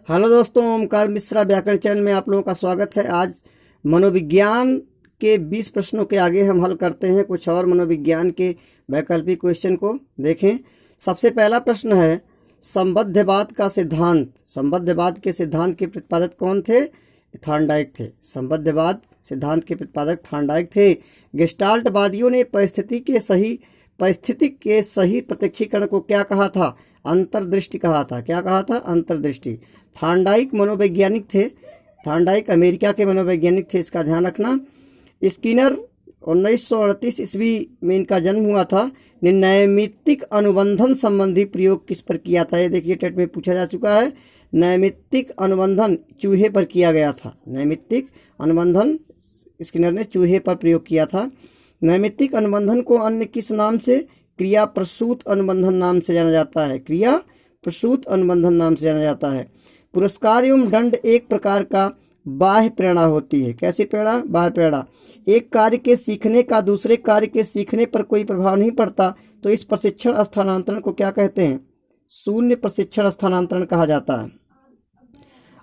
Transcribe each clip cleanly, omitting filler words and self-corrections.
Hello दोस्तों, ओमकार मिश्रा व्याकरण channel में आप लोगों का स्वागत है। आज मनोविज्ञान के 20 प्रश्नों के आगे हम हल करते हैं कुछ और मनोविज्ञान के वैकल्पिक क्वेश्चन को। देखें, सबसे पहला प्रश्न है संबद्धवाद का सिद्धांत। संबद्धवाद के सिद्धांत के प्रतिपादक कौन थे? थॉर्नडाइक थे। संबद्धवाद सिद्धांत के प्रतिपादक थॉर्नडाइक थे। गेस्टाल्टवादियों ने परिस्थितिक के सही प्रत्यक्षीकरण को क्या कहा था? अंतर्दृष्टि कहा था। क्या कहा था? अंतर्दृष्टि। थॉर्नडाइक मनोवैज्ञानिक थे। थॉर्नडाइक अमेरिका के मनोवैज्ञानिक थे, इसका ध्यान रखना। स्किनर 1938 ईस्वी में इनका जन्म हुआ था। नैमित्तिक अनुबंधन संबंधी प्रयोग किस पर किया था? ये देखिए, टेट में पूछा जा चुका है। नैमित्तिक अनुबंधन चूहे पर किया गया था। नैमित्तिक अनुबंधन स्किनर ने चूहे पर प्रयोग किया था। नैमित्तिक अनुबंधन को अन्य किस नाम से? क्रिया प्रसूत अनुबंधन नाम से जाना जाता है। क्रिया प्रसूत अनुबंधन नाम से जाना जाता है। पुरस्कार एवं दंड एक प्रकार का बाह्य प्रेरणा होती है। कैसी प्रेरणा? बाह्य प्रेरणा। एक कार्य के सीखने का दूसरे कार्य के सीखने पर कोई प्रभाव नहीं पड़ता, तो इस प्रशिक्षण स्थानांतरण को क्या कहते हैं? शून्य प्रशिक्षण स्थानांतरण कहा जाता है।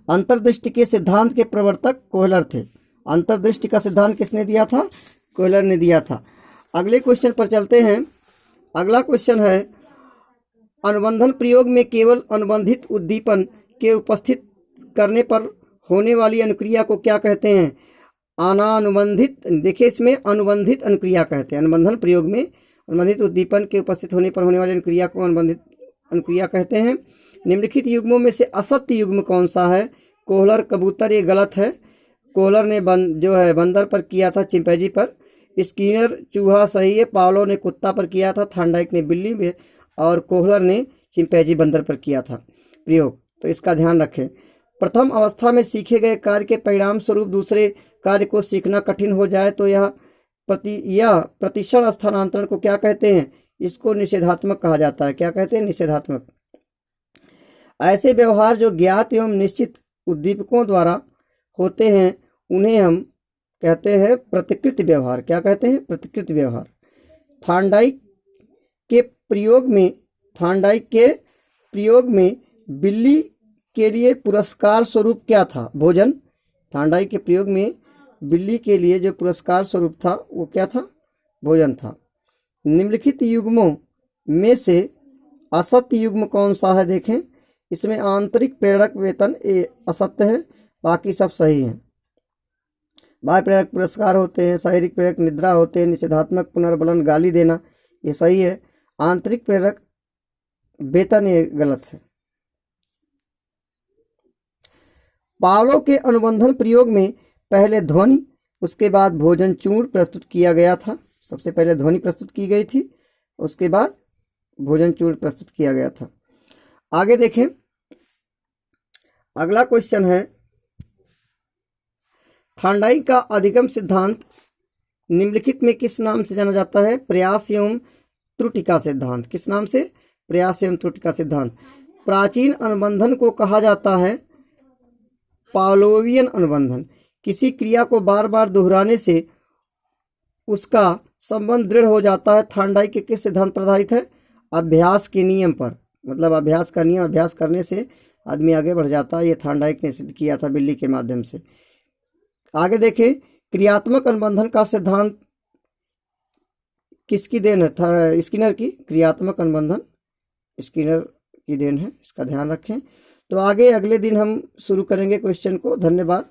अंतर्दृष्टि के सिद्धांत के प्रवर्तक कोहलर थे। अंतर्दृष्टि का सिद्धांत किसने दिया था? कोहलर ने दिया था। अगले क्वेश्चन पर चलते हैं। अगला क्वेश्चन है अनुबंधन प्रयोग में केवल अनुबंधित उद्दीपन के उपस्थित करने पर होने वाली अनुक्रिया को क्या कहते हैं? अनानुबंधित। देखिए, इसमें अनुबंधित अनुक्रिया कहते हैं। अनुबंधन प्रयोग में अनुबंधित उद्दीपन के उपस्थित होने पर होने वाली अनुक्रिया को अनुबंधित अनुक्रिया कहते हैं। निम्नलिखित युग्मों में से असत्य युग्म कौन सा है? कोहलर कबूतर, ये गलत है। कोहलर ने बंदर पर किया था, चिंपैंजी पर। स्किनर चूहा सही है। पावलो ने कुत्ता पर किया था। थॉर्नडाइक ने बिल्ली में, और कोहलर ने चिंपैंजी बंदर पर किया था प्रयोग। तो इसका ध्यान रखें। प्रथम अवस्था में सीखे गए कार्य के परिणाम स्वरूप दूसरे कार्य को सीखना कठिन हो जाए तो यह प्रतिक्षण स्थानांतरण को क्या कहते हैं? इसको निषेधात्मक कहा जाता है। क्या कहते हैं? निषेधात्मक। ऐसे व्यवहार जो ज्ञात एवं निश्चित उद्दीपकों द्वारा होते हैं उन्हें हम कहते हैं प्रतिकृत व्यवहार। क्या कहते हैं? प्रतिकृत व्यवहार। थॉर्नडाइक के प्रयोग में बिल्ली के लिए पुरस्कार स्वरूप क्या था? भोजन। थॉर्नडाइक के प्रयोग में बिल्ली के लिए जो पुरस्कार स्वरूप था वो क्या था? भोजन था। निम्नलिखित युग्मों में से असत्य युग्म कौन सा है? देखें, इसमें आंतरिक प्रेरक वेतन असत्य है, बाकी सब सही है। बाह्य प्रेरक पुरस्कार होते हैं। शारीरिक प्रेरक निद्रा होते हैं। निषेधात्मक पुनर्बलन गाली देना, ये सही है। आंतरिक प्रेरक वेतन, ये गलत है। पावलो के अनुबंधन प्रयोग में पहले ध्वनि, उसके बाद भोजन चूर्ण प्रस्तुत किया गया था। सबसे पहले ध्वनि प्रस्तुत की गई थी, उसके बाद भोजन चूर्ण प्रस्तुत किया गया था। आगे देखें, अगला क्वेश्चन है थॉर्नडाइक का अधिगम सिद्धांत निम्नलिखित में किस नाम से जाना जाता है? प्रयास एवं त्रुटि का सिद्धांत। किस नाम से? प्रयास एवं त्रुटि का सिद्धांत। प्राचीन अनुबंधन को कहा जाता है पावलोवियन अनुबंधन। किसी क्रिया को बार बार दोहराने से उसका संबंध दृढ़ हो जाता है। थॉर्नडाइक के किस सिद्धांत पर आधारित है? अभ्यास के नियम पर। मतलब अभ्यास का नियम, अभ्यास करने से आदमी आगे बढ़ जाता है। ये थॉर्नडाइक ने सिद्ध किया था बिल्ली के माध्यम से। आगे देखें, क्रियात्मक अनुबंधन का सिद्धांत किसकी देन है? स्किनर की। क्रियात्मक अनुबंधन स्किनर की देन है, इसका ध्यान रखें। तो आगे अगले दिन हम शुरू करेंगे क्वेश्चन को। धन्यवाद।